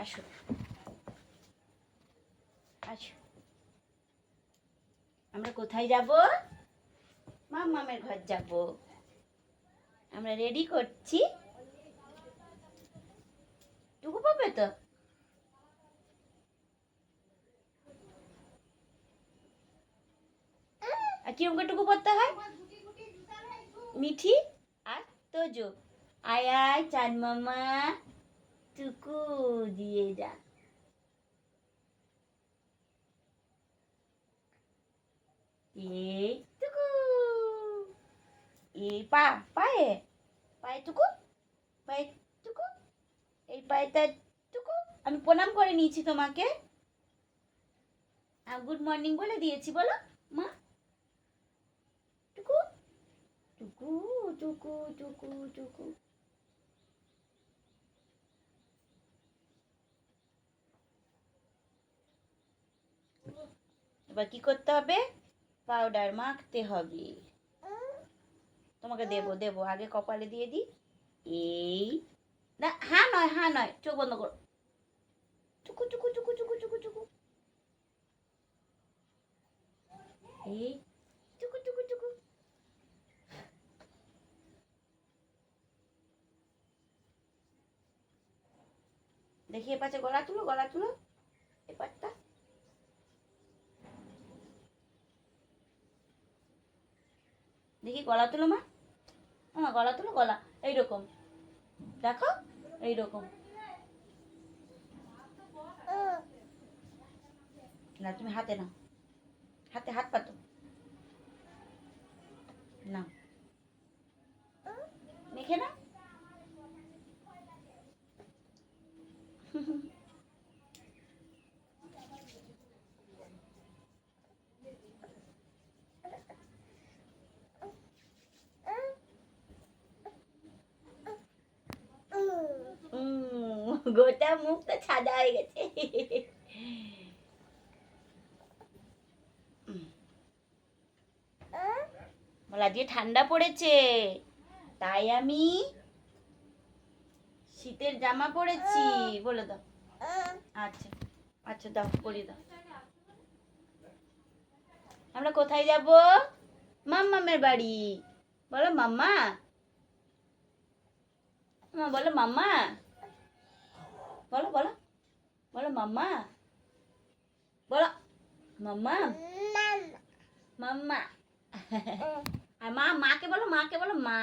আসো আসো, আমরা কোথায় যাব? মামামের ঘর যাব। আমরা রেডি করছি। টুকু পাবে তো? আর কিরম করে টুকু পড়তে হয়? মিঠি আর তোজো, আয় আয় চাঁদ মামা টুকু দিয়ে যা। এই টুকু, এই পায়ে পায়ে টুকু, পায়ে টুকু, এই পায়েটা টুকু। আমি প্রণাম করে নিয়েছি তোমাকে, গুড মর্নিং বলে দিয়েছি। বলো মা টুকু, টুকু টুকু টুকু টুকু। এবার কি করতে হবে? পাউডার মাখতে হবে। তোমাকে দেবো দেবো, আগে কপালে দিয়ে দিই। এই না, হ্যাঁ নয়, হ্যাঁ নয়, চোখ বন্ধ করো। টুকু টুকু টুকু টুকু টুকু টুকু। এই টুকু টুকু টুকু। দেখি এপাশে গলা তুলো, গলা তুলো এপারটা। দেখি গলা তুলো মা, গলা তুলো, গলা এইরকম দেখো, এইরকম। না তুমি হাতে নাও, হাতে হাত পাতো না, মেখে না। গোটা মুখ তো সাদা হয়ে গেছে। বলা দিয়ে ঠান্ডা পড়েছে, তাই আমি শীতের জামা পরেছি। বলে দাও। আচ্ছা আচ্ছা, দাও পরিয়ে দাও। আমরা কোথায় যাব? মাম্মামের বাড়ি। বলো মাম্মা, বলো মাম্মা, বলো বলো, বলো মাম্মা, বলো মাম্মা, মাম্মা। আর মা, মাকে বলো, মাকে বলো মা।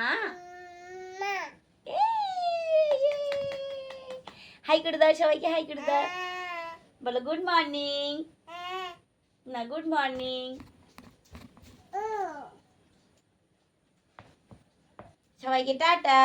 হাই করে দাও সবাইকে, হাই করে দাও। বলো গুড মর্নিং। না, গুড মর্নিং। সবাইকে টাটা।